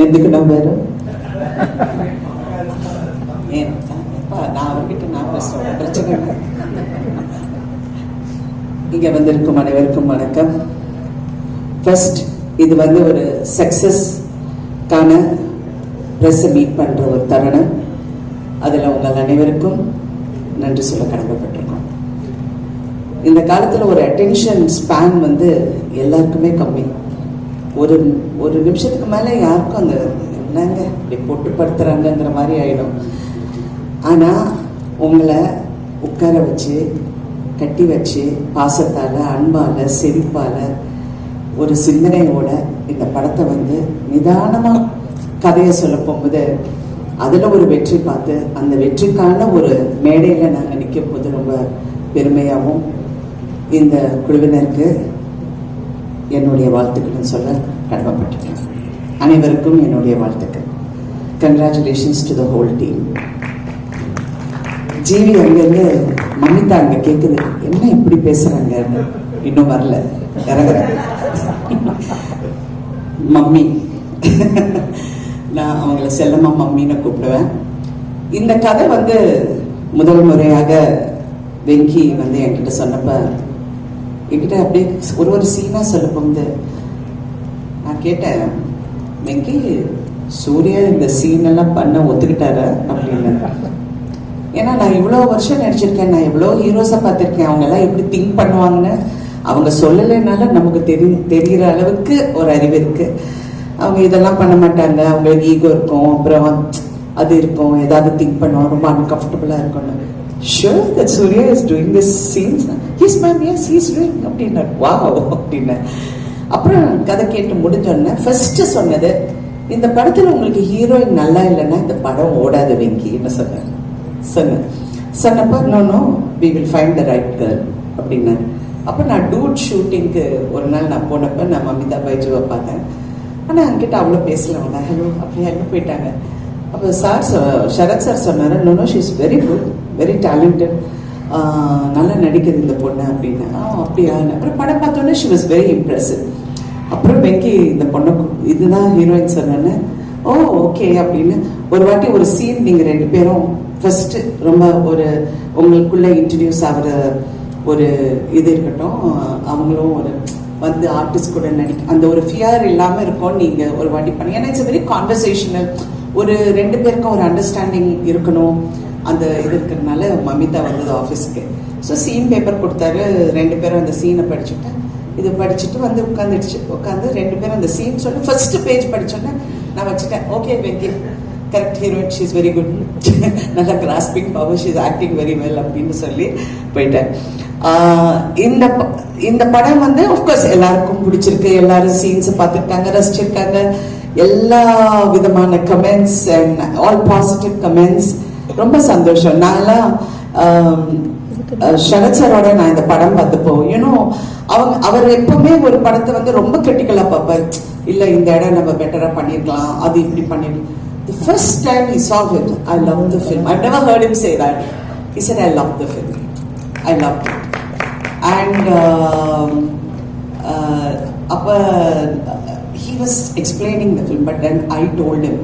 எதுக்கு நம்ம வேறு நான் அவர்கிட்ட நான் பேசுறேன், பிரச்சனை இல்லை. இங்க வந்திருக்கும் அனைவருக்கும் வணக்கம். ஃபர்ஸ்ட், இது ஒரு சக்சஸ்க்கான ப்ரெஸ் மீட் பண்ற ஒரு தருணம். அதுல உங்கள் அனைவருக்கும் நன்றி சொல்ல கடமைப்பட்டிருக்கோம். இந்த காலத்துல ஒரு அட்டென்ஷன் ஸ்பேன் எல்லாருக்குமே கம்மி. ஒரு நிமிஷத்துக்கு மேல யாருக்கும் அந்த என்னங்க இப்படி போட்டு படுத்துறாங்கிற மாதிரி ஆயிடும். ஆனா உங்களை உட்கார வச்சு கட்டி வச்சு பாசத்தால அன்பால சிரிப்பால ஒரு சிந்தனையோட இந்த படத்தை நிதானமா கதையை சொல்ல போகும்போது அதுல ஒரு வெற்றி பார்த்து அந்த வெற்றிக்கான ஒரு மேடையில நாங்க நிற்கும் போது ரொம்ப பெருமையாகவும் இந்த குழுவினருக்கு என்னுடைய வாழ்த்துக்கள் சொல்ல கடமைப்பட்டிருக்கேன். அனைவருக்கும் என்னுடைய வாழ்த்துக்கள். Congratulations to the whole team. GV அங்கிருந்து மமிதா அங்க கேக்குது, என்ன இப்படி பேசுறாங்க, இன்னும் வரல, இறங்குறேன். மம்மி, நான் அவங்கள செல்லம்மா மம்மின்னு கூப்பிடுவேன். இந்த கதை முதல் முறையாக வெங்கி என்கிட்ட சொன்னப்ப என்கிட்ட அப்படியே ஒரு சீனா சொல்ல போகுது. நான் கேட்டேன், வெங்கி சூர்யா இந்த சீன் எல்லாம் பண்ண ஒத்துக்கிட்டாரு அப்படின்னு. ஏன்னா நான் இவ்வளோ வருஷம் நடிச்சிருக்கேன், நான் எவ்வளோ ஹீரோஸை பார்த்துருக்கேன். அவங்க எல்லாம் எப்படி திங்க் பண்ணுவாங்கன்னு அவங்க சொல்லலைனால நமக்கு தெரிகிற அளவுக்கு ஒரு அறிவு இருக்கு. அவங்க இதெல்லாம் பண்ண மாட்டாங்க, அவங்களுக்கு ஈகோ இருக்கும், அப்புறம் அது இருக்கும், ஏதாவது திங்க் பண்ணுவாங்க, ரொம்ப அன்கம்ஃபர்டபுளாக இருக்கும்னு. Sure that Surya is doing this scenes? Yes ma'am, yes he is doing அப்படின்னா wow அப்படின்னா. அப்புறம் கதை கேட்டு முடிஞ்சோடனே ஃபர்ஸ்ட் சொன்னது, இந்த படத்துல உங்களுக்கு ஹீரோயின் நல்லா இல்லைன்னா இந்த படம் ஓடாது வெங்கின்னு சொன்னப்ப no we will find the right girl அப்படின்னா. அப்போ நான் டூட் ஷூட்டிங்க்கு ஒரு நாள் நான் போனப்ப நான் மமிதா பைஜுவை பார்த்தேன். ஆனால் அங்கிட்ட அவ்வளோ பேசலவங்க, ஹலோ அப்படி ஹலோ போயிட்டாங்க. அப்போ சரத் சார் சொன்னார், no she is very good, very talented, நல்லா நடிக்கிறது இந்த பொண்ணு அப்படின்னு. அப்படியா? அப்புறம் படம் பார்த்தோன்னே ஷி வாஸ் வெரி இம்ப்ரெசிவ். அப்புறம் வெங்கி இந்த பொண்ணு இதுதான் ஹீரோயின் சொன்னேன்னு, ஓ ஓகே அப்படின்னு. ஒரு வாட்டி ஒரு சீன் நீங்கள் ரெண்டு பேரும் ஃபர்ஸ்ட் ரொம்ப உங்களுக்குள்ள இன்ட்ரடியூஸ் ஆகிற ஒரு இது இருக்கட்டும், அவங்களும் ஒரு ஆர்டிஸ்ட் கூட அந்த ஒரு ஃபியர் இல்லாமல் இருக்கும். நீங்கள் ஒரு வாட்டி பண்ணி, ஏன்னா இட்ஸ் வெரி கான்வர்சேஷனல், ஒரு ரெண்டு பேருக்கும் ஒரு அண்டர்ஸ்டாண்டிங் இருக்கணும், அந்த இது இருக்கிறதுனால. மமிதா ஆஃபீஸ்க்கு ஸோ சீன் பேப்பர் கொடுத்தாரு. ரெண்டு பேரும் அந்த சீனை படிச்சுட்டு இது படிச்சுட்டு உட்காந்து ரெண்டு பேரும் அந்த சீன் சொல்லி ஃபர்ஸ்ட் பேஜ் படிச்சோன்னே நான் வச்சுட்டேன், okay Venky correct heroine, she is very good, நல்லா grasping power, she is acting very well அப்படின்னு சொல்லி போயிட்டேன். இந்த படம் ஆஃப்கோர்ஸ் எல்லாருக்கும் பிடிச்சிருக்கு, எல்லாரும் சீன்ஸை பார்த்துருக்காங்க, ரசிச்சிருக்காங்க. எல்லா விதமான comments and all positive comments, ரொம்ப சந்தோஷம். நான்லாம் சரத் சாரோட நான் இந்த படம் பார்த்தப்போ அவர் எப்பவுமே ஒரு படத்தை ரொம்ப கிரிட்டிக்கலா பார்ப்பார். இல்ல இந்த இடம் நம்ம பெட்டரா பண்ணிருக்கலாம், அது இப்படி பண்ணிருக்கலாம். The first time he saw it, I loved the film. I've never heard him say that. He said, I loved the film. I loved it. And he was explaining the film, but then I told him,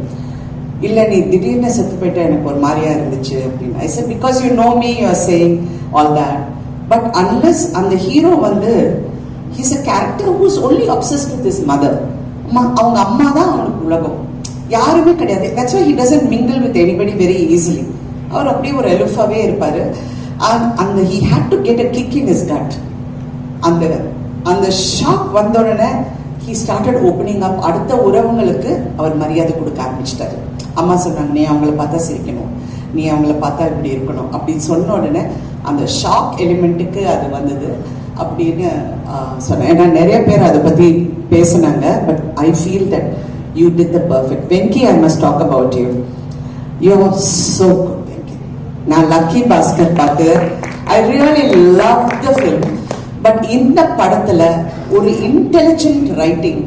இல்ல நீ திடீர்னு செத்து போயிட்டா எனக்கு ஒரு மாதிரியா இருந்துச்சு அப்படின்னு. I said, because you know me, you are saying all that. But unless அந்த hero he's a character who's only obsessed with his mother. அவங்க அம்மா தான் அவனுக்கு உலகம், யாருமே கிடையாது. That's why he doesn't mingle with anybody very easily. அவர் அப்படியே ஒரு எலுஃபாவே இருப்பாரு. அந்த he had to get a kick in his gut. அந்த ஷாக் வந்த உடனே he started opening up. அடுத்த உறவுங்களுக்கு அவர் மரியாதை கொடுக்க ஆரம்பிச்சிட்டாரு. அம்மா சொன்னாங்க, நீ அவங்கள பார்த்தா சிரிக்கணும், நீ அவங்கள பார்த்தா இப்படி இருக்கணும் அப்படின்னு சொன்ன உடனே அந்த ஷாக் எலிமெண்ட்டுக்கு அது வந்தது அப்படின்னு சொன்னேன். ஏன்னா நிறைய பேர் அதை பத்தி பேசினாங்க. But I feel that you did the perfect. Venky, I must talk about you. You are so good Venky. நான் லக்கி பாஸ்கர் பார்த்து I really love the film. பட் இந்த படத்துல ஒரு இன்டெலிஜென்ட் ரைட்டிங்,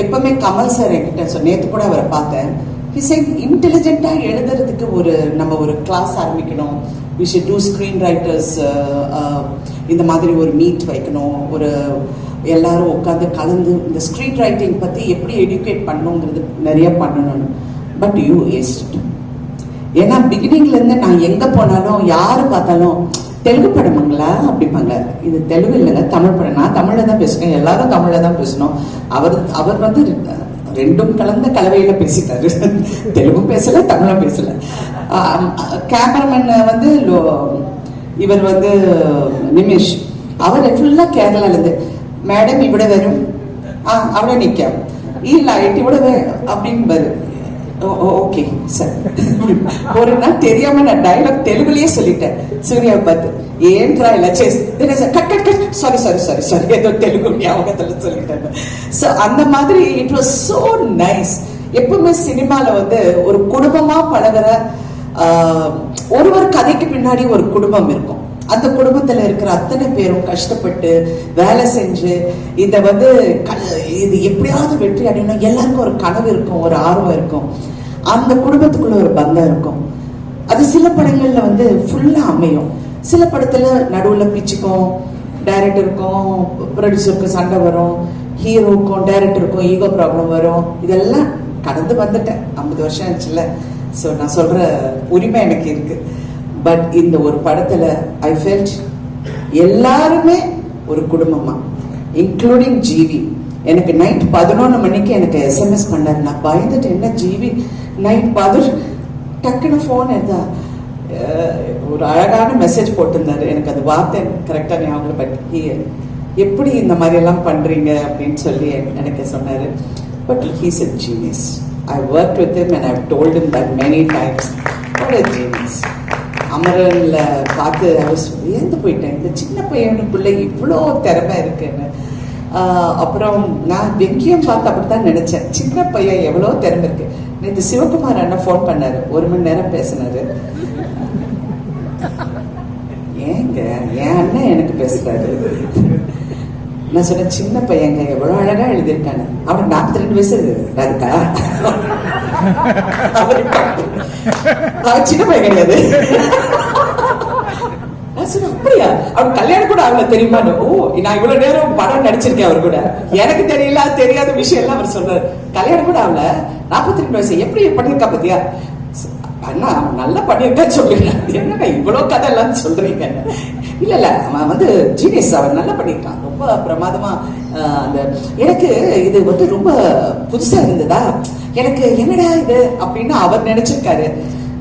எப்பவுமே கமல் சார் என்கிட்ட நேற்று கூட அவரை பார்த்தேன், இன்டெலிஜென்ட்டா எழுதுறதுக்கு நம்ம ஒரு கிளாஸ் ஆரம்பிக்கணும், we should do screen writers, இந்த மாதிரி ஒரு மீட் வைக்கணும், எல்லாரும் உட்காந்து கலந்து இந்த ஸ்ட்ரீட் ரைட்டிங் பற்றி எப்படி எடியூகேட் பண்ணணுங்கிறது நிறைய பண்ணணும். But you waste. ஏன்னா பிகினிங்லேருந்து நான் எங்கே போனாலும் யார் பார்த்தாலும் தெலுங்கு படமுங்களா அப்படிப்பாங்க. இது தெலுங்கு இல்லைங்க, தமிழ் படம். நான் தமிழில் தான் பேசுகிறேன், எல்லாரும் தமிழில் தான் பேசணும். அவர் வந்து ரெண்டும் கலந்த கலவையில் பேசிட்டாரு. தெலுங்கும் பேசலை, தமிழும் பேசலை. கேமராமேன் வந்து இவர் வந்து நிமிஷ், அவர் ஃபுல்லாக கேரளாலேருந்து மேடம் இவிட வரும், അവിടെ നിൽക്കാം, ഈ ലൈറ്റ് ഇവിടെ அப்படின்னு வரும். Okay sir. ஒரு நாள் தெரியாம நான் டைலாக் தெலுங்குலயே சொல்லிட்டேன் சூர்யாவை பார்த்து. ஏன் ட்ராயில cut cut cut sorry sorry sorry sorry ஏதோ தெலுங்கு ஞாபகத்துல சொல்லிட்டேன். ஸோ அந்த மாதிரி இட் வாஸ் சோ நைஸ். எப்பவுமே சினிமால வந்து ஒரு குடும்பமா பழகுற ஒரு கதைக்கு பின்னாடி ஒரு குடும்பம் இருக்கும். அந்த குடும்பத்துல இருக்கிற அத்தனை பேரும் கஷ்டப்பட்டு வேலை செஞ்சு இதை வந்து இது எப்படியாவது வெற்றி அடையணும். எல்லாருக்கும் ஒரு கனவு இருக்கும், ஒரு ஆர்வம் இருக்கும், அந்த குடும்பத்துக்குள்ள ஒரு பந்தம் இருக்கும். அது சில படங்கள்ல வந்து ஃபுல்லா அமையும், சில படத்துல நடுவுல பிச்சுக்கும், டைரக்டருக்கும் ப்ரொடியூசருக்கும் சண்டை வரும், ஹீரோக்கும் டைரக்டருக்கும் ஈகோ ப்ராப்ளம் வரும். இதெல்லாம் கடந்து வந்துட்டேன், 50 வருஷம் ஆச்சுல்ல. ஸோ நான் சொல்ற உரிமை எனக்கு இருக்கு. பட் இந்த ஒரு படத்துல ஐ ஃபெல்ட் எல்லாருமே ஒரு குடும்பமா, இன்க்ளூடிங் ஜிவி. எனக்கு நைட் 11 மணிக்கு எனக்கு எஸ்எம்எஸ் பண்ணாரு. நான் பயந்துட்டு, என்ன ஜிவி நைட் 11 டக்குன்னு ஃபோன் எடுத்தா ஒரு அழகான மெசேஜ் போட்டிருந்தாரு. எனக்கு அது வார்த்தை கரெக்டாக ஞாபகம். பட் எப்படி இந்த மாதிரி எல்லாம் பண்றீங்க அப்படின்னு சொல்லி எனக்கு சொன்னாரு. But he's a genius. I worked with him and I've told him that many times. What a genius. அமரன்ல பார்த்து ஏந்து போயிட்டேன், இந்த சின்ன பையனுக்குள்ள இவ்வளோ திறமை இருக்குன்னு. அப்புறம் நான் வெங்கியம் பார்த்து அப்படித்தான் நினைச்சேன், சின்ன பையன் எவ்வளோ திறமை இருக்கு. நேற்று சிவகுமார் அண்ணன் ஃபோன் பண்ணாரு, 1 மணி நேரம் பேசினாரு. ஏங்க என் அண்ணன் எனக்கு பேசுறாரு. நான் சொன்னேன், சின்ன பையங்க எவ்வளோ அழகா எழுதியிருக்காங்க. அவனுக்கு 42 வயசு இருக்கா? அவன் சின்ன பையன் கிடையாது. அப்படியா? அவன் கல்யாணம் கூட அவளை தெரியுமான்னு. ஓ, நான் இவ்வளவு நேரம் படம் நடிச்சிருக்கேன் அவர் கூட, எனக்கு தெரியல, தெரியாத விஷயம் எல்லாம் அவர் சொல்றாரு. கல்யாணம் கூட அவளை 42 வயசு எப்படி பண்ணிருக்கா பத்தியா? அண்ணா நல்லா பண்ணிருக்கா சொல்றீங்க, என்னங்க இவ்வளவு கதை எல்லாம் சொல்றீங்க? இல்ல இல்ல, அவன் வந்து ஜீனியஸ், அவன் நல்லா பண்ணிருக்கான், ரொம்ப பிரமாதமா. அந்த எனக்கு இது வந்து ரொம்ப புதுசா இருந்ததா, எனக்கு என்னடா இது அப்படின்னு அவர் நினைச்சிருக்காரு.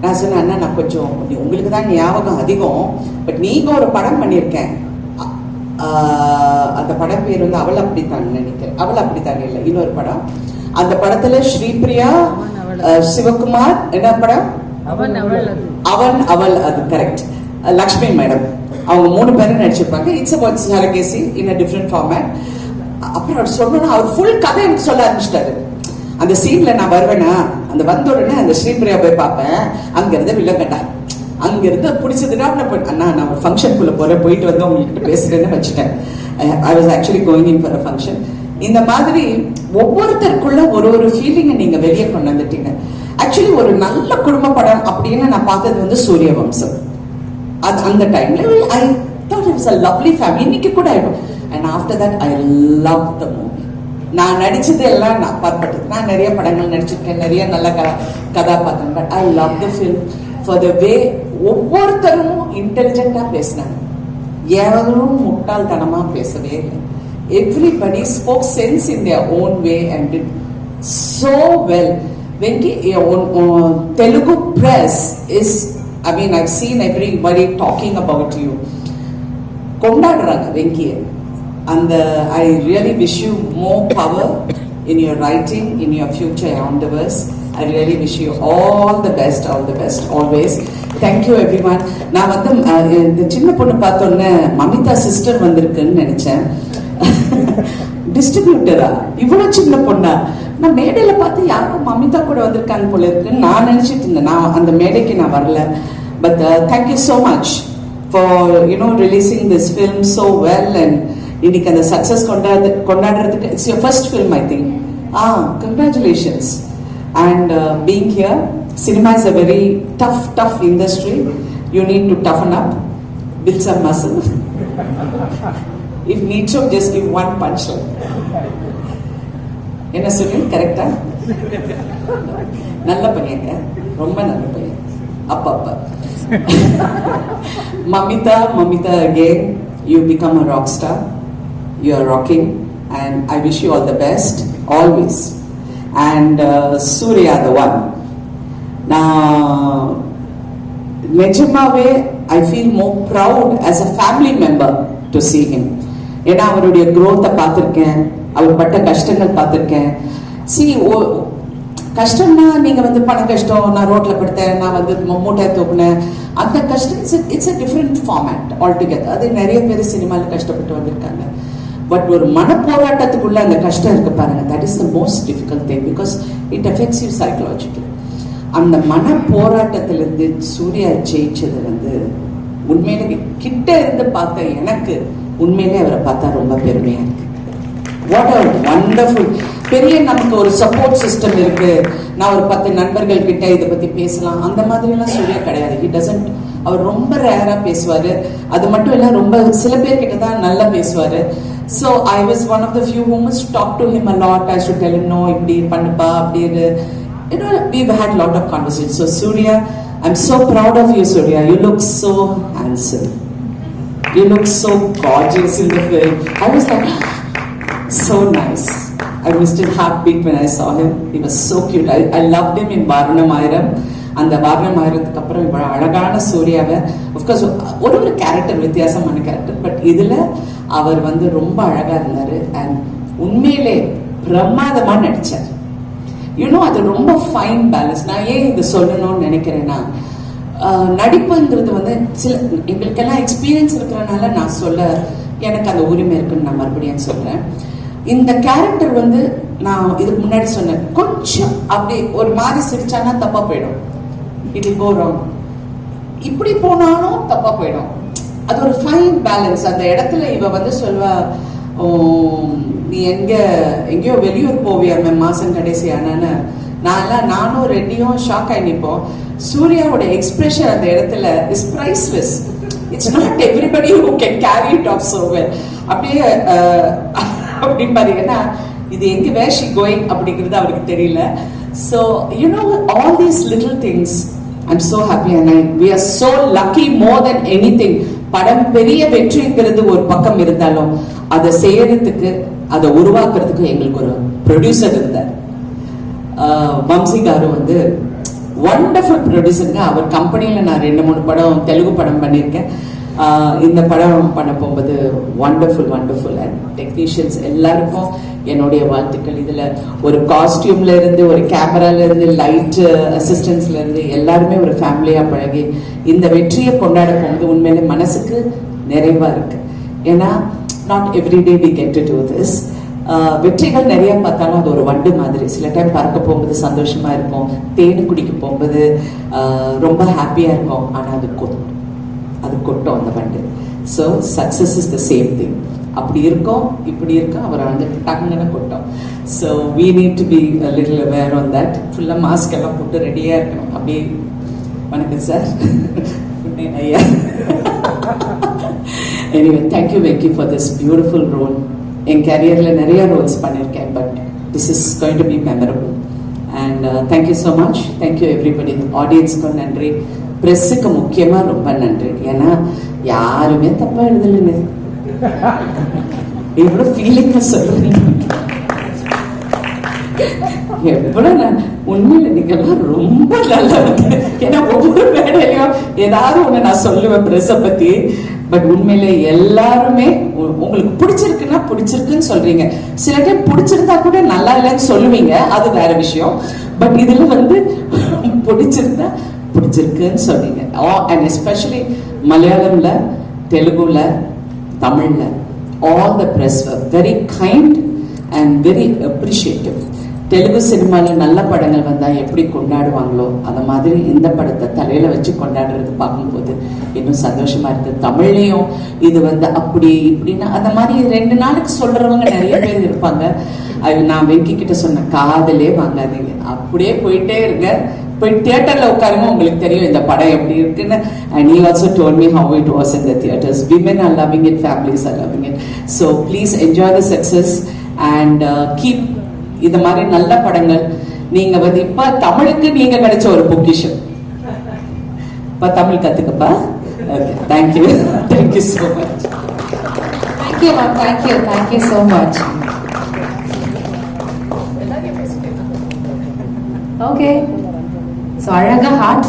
நான் சொன்னேன், அண்ணா நான் கொஞ்சம் உங்களுக்கு தான் ஞாபகம் அதிகம், பட் நீங்க ஒரு படம் பண்ணியிருக்கேன், அந்த படம் பேர் வந்து அவள் அப்படித்தான் நினைக்கிறேன். அவள் அப்படித்தான் இல்லை, இன்னொரு படம். அந்த படத்துல ஸ்ரீபிரியா, சிவகுமார், என்ன படம்? அவன் அவள், அது கரெக்ட். லக்ஷ்மி மேடம், அவங்க 3 பேரும் நடிச்சிருப்பாங்க. It's about surrogacy in a different format. அப்புறம் அவர் சொன்னா அவர் ஃபுல் கதை எனக்கு சொல்ல ஆரம்பிச்சிட்டாரு. அந்த சீன்ல நான் வருவேனா, அந்த வந்த உடனே அந்த ஸ்ரீபிரியா போய் பார்ப்பேன், அங்க இருந்து வில்லங்கட்டா, அங்க இருந்து பிடிச்சதுன்னா அண்ணா நான் ஒரு ஃபங்க்ஷனுக்குள்ள போறேன், போயிட்டு வந்து உங்ககிட்ட பேசுறேன்னு வச்சுட்டேன். I was actually going in for a function. இந்த மாதிரி ஒவ்வொருத்தருக்குள்ள ஒரு ஃபீலிங்கை நீங்க வெளியே கொண்டு வந்துட்டீங்க. ஆக்சுவலி ஒரு நல்ல குடும்ப படம் அப்படின்னு நான் பார்த்தது வந்து சூரிய வம்சம். அது அந்த டைம்ல I thought it was a lovely family. இன்னைக்கு கூட and after that I loved the movie. நான் நடிச்சது எல்லாம் நான் பார்ப்பட்டது. நான் நிறைய படங்கள் நடிச்சிருக்கேன், நிறைய நல்ல கதாபாத்திரம். But I love the film for the way ஒவ்வொருத்தரும் இன்டெலிஜென்ட்டா பேசினாங்க, எவரும் முட்டாள்தனமா பேசவே இல்லை. Everybody spoke sense in their own way and did so well. Venki, Telugu press is, I mean, I've seen everybody talking about you. Kondadraanga Venki, and I really wish you more power in your writing, in your future endeavors. I really wish you all the best always. Thank you everyone. நான் வந்து இந்த சின்ன பொண்ணு பார்த்தோன்னே Mamitha sister வந்திருக்குன்னு நினைச்சேன். டிஸ்ட்ரிபியூட்டரா இவ்வளவு சின்ன பொண்ணா? நான் மேடையில பார்த்து யாரும் மமிதா கூட வந்திருக்காங்க போல இருக்குன்னு நான் நினைச்சிட்டு இருந்தேன். நான் அந்த மேடைக்கு நான் வரல. But thank you so much for releasing this film so well, and இன்னைக்கு அந்த success கொண்டாடுறதுக்கு it's your first film I think. Congratulations. And being here, cinema is a very tough industry. You need to toughen up, build some muscle. If need to, just give one punchline. என்ன சொல்லு கரெக்டா? நல்ல பையங்க, ரொம்ப நல்ல பையன். அப்பா Mamita again, you become a rock star. You are rocking and I wish you all the best always. And Surya the one. Now நிஜமாவே I feel more proud as a family member to see him. ஏன்னா அவருடைய growth-ஐ பார்த்திருக்கேன், அவர் பட்ட கஷ்டங்கள் பார்த்திருக்கேன். See, கஷ்டம்னா நீங்க வந்து பண கஷ்டம், நான் ரோட்ல படுத்தேன், நான் வந்து மூட்டை தூக்குனேன், அந்த கஷ்டம் it's a different format altogether. அது நிறைய பேர் சினிமாவில் கஷ்டப்பட்டு வந்திருக்காங்க. பட் ஒரு மன போராட்டத்துக்குள்ள அந்த கஷ்டம் இருக்கு பாருங்க, that is the most difficult thing because it affects you psychologically. அந்த மன போராட்டத்திலிருந்து சூர்யா ஜெயிச்சது வந்து உண்மையிலே கிட்ட இருந்து பார்த்த எனக்கு உண்மையிலே அவரை பார்த்தா ரொம்ப பெருமையா இருக்கு. வாட் a wonderful, பெரிய நமக்கு ஒரு சப்போர்ட் சிஸ்டம் இருக்கு, நான் ஒரு 10 நண்பர்கள் கிட்ட இதை பத்தி பேசலாம், அந்த மாதிரி எல்லாம் சூர்யா கிடையாது. he doesn't, அவர் ரொம்ப ரேரா பேசுவாரு. அது மட்டும் இல்ல, ரொம்ப சில பேர் கிட்ட தான் நல்லா பேசுவாரு. So I was one of the few who must talk to him a lot. I should tell him no, இப்படி பண்ணுப்பா அப்படின்னு. You know, we've had a lot of conversations. So Surya, I'm so proud of you, Surya. You look so handsome. You look so gorgeous in the film. I was like, so nice. I missed a heartbeat when I saw him. He was so cute. I loved him in Varanam Ayiram. அந்த வாரணம் ஆயிரத்துக்கு அப்புறம் இவ்வளோ அழகான சூர்யாவை, of course ஒரு character, வித்தியாசமான character, but இதுல அவர் வந்து ரொம்ப அழகா இருந்தாரு. அண்ட் உண்மையிலே பிரமாதமா நடிச்சார். யூனோ அது ரொம்ப ஃபைன் பேலன்ஸ். நான் ஏன் இது சொல்லணும்னு நினைக்கிறேன்னா, நடிப்புங்கிறது வந்து சில எங்களுக்கெல்லாம் எக்ஸ்பீரியன்ஸ் இருக்கிறனால நான் சொல்ல எனக்கு அந்த உரிமை இருக்குன்னு நான் மறுபடியும் சொல்றேன். இந்த கேரக்டர் வந்து நான் இதுக்கு முன்னாடி சொன்னேன், கொஞ்சம் அப்படி ஒரு மாதிரி சிரிச்சானா தப்பா போயிடும், இது போறோம், இப்படி போனாலும் தப்பா போயிடும். அது ஒரு ஃபைன் பேலன்ஸ். அந்த இடத்துல இவ வந்து சொல்வா, நீ எங்கேயோ வெளியூர் போவியாமே மாசம் கடைசியானு. நானும் ரெட்டியும் ஷாக் ஆகி நிற்போம். சூர்யாவோட எக்ஸ்பிரஷன் அந்த இடத்துல is priceless. It's not everybody who can carry it of so well. அப்படியே அப்படின்னு பாத்தீங்கன்னா இது எங்க வேர் ஷி கோயிங் அப்படிங்கிறது அவருக்கு தெரியல. So you know all these little things, I'm so happy and we are so lucky more then anything. படம் பெரிய வெற்றிங்கிறது ஒரு பக்கம் இருந்தாலும் அதை செய்யறதுக்கு, அதை உருவாக்குறதுக்கு எங்களுக்கு ஒரு ப்ரொடியூசர் இருந்தார். வம்சி காரு வந்து வண்டர்ஃபுல் ப்ரொடியூசருங்க. அவர் கம்பெனியில நான் 2-3 படம் தெலுங்கு படம் பண்ணியிருக்கேன். இந்த படம் பண்ண போகும்போது வண்டர்ஃபுல் அண்ட் டெக்னீஷியன்ஸ் எல்லாருக்கும் என்னுடைய வாழ்த்துக்கள். இதுல ஒரு காஸ்டியூம்ல இருந்து, ஒரு கேமரால இருந்து, லைட் அசிஸ்டன்ஸ்ல இருந்து எல்லாருமே ஒரு ஃபேமிலியா பழகி இந்த வெற்றியை கொண்டாட போகும்போது உண்மையிலே மனசுக்கு நிறைவா இருக்கு. ஏன்னா not every day we get to do this. வெற்றிகள் நிறைய பார்த்தாலும் அது ஒரு வண்டு மாதிரி. சில டைம் பறக்க போகும்போது சந்தோஷமா இருக்கும், தேனு குடிக்க போகும்போது ரொம்ப ஹாப்பியா இருக்கும், ஆனா அது கொட்டும் அந்த வண்டு. So success is the same thing. அப்படி இருக்கும், இப்படி இருக்கும், அவரை வந்து டக்குன்னு கொட்டும். So we need to be little aware on that. ஃபுல்லாக மாஸ்க் எல்லாம் போட்டு ரெடியாக இருக்கணும். அப்படியே வணக்கம் சார். ஐயா. Anyway thank you Venky for this beautiful role. என் கேரியரில் நிறைய ரோல்ஸ் பண்ணியிருக்கேன், but this is going to be memorable. And thank you so much. Thank you everybody. ஆடியன்ஸ்க்கும் நன்றி, ப்ரெஸ்ஸுக்கு முக்கியமாக ரொம்ப நன்றி. ஏன்னா யாருமே தப்பா எழுதலைங்க, எவ்வளோ ஃபீலிங்காக சொல்றீங்க. எவ்வளோ உண்மையில நீங்கெல்லாம் ரொம்ப நல்லா இருக்கு. ஏன்னா ஒவ்வொரு மேடையிலையும் ஏதாவது ஒன்று நான் சொல்லுவேன் ப்ரெஸ்ஸை பற்றி. பட் உண்மையில எல்லாருமே உங்களுக்கு பிடிச்சிருக்குன்னா பிடிச்சிருக்குன்னு சொல்றீங்க. சில டைம் பிடிச்சிருந்தா கூட நல்லா இல்லைன்னு சொல்லுவீங்க, அது வேற விஷயம். பட் இதுல வந்து பிடிச்சிருந்தா பிடிச்சிருக்குன்னு சொன்னீங்க. அண்ட் எஸ்பெஷலி மலையாளம்ல, தெலுங்குல, தமிழ்ல all the press were very kind and very appreciative. Telugu சினிமாவில் நல்ல படங்கள் வந்தால் எப்படி கொண்டாடுவாங்களோ அந்த மாதிரி இந்த படத்தை தலையில் வச்சு கொண்டாடுறது பார்க்கும்போது இன்னும் சந்தோஷமா இருக்கு. தமிழ்லையும் இது வந்து அப்படி இப்படின்னா அந்த மாதிரி 2 நாளுக்கு சொல்றவங்க நிறைய பேர் இருப்பாங்க. அது நான் வெங்கி கிட்ட சொன்ன, காதலே வாங்காதீங்க, அப்படியே போயிட்டே இருங்க, போய் தியேட்டர்ல உட்காருங்க, உங்களுக்கு தெரியும் இந்த படம் எப்படி இருக்குன்னு. And he also told me how it was in the theaters. Women are loving it, families are loving it. So please enjoy the success and keep இந்த மாதிரி நல்ல படங்கள். நீங்க வந்து இப்ப தமிழுக்கு நீங்க கிடைச்ச ஒரு பொக்கிஷம். இப்ப Tamil கத்துக்கப்பா. Okay, thank you. Thank you so much. Thank you, ma'am. Thank you so much. Okay. So அழகா ஹார்ட்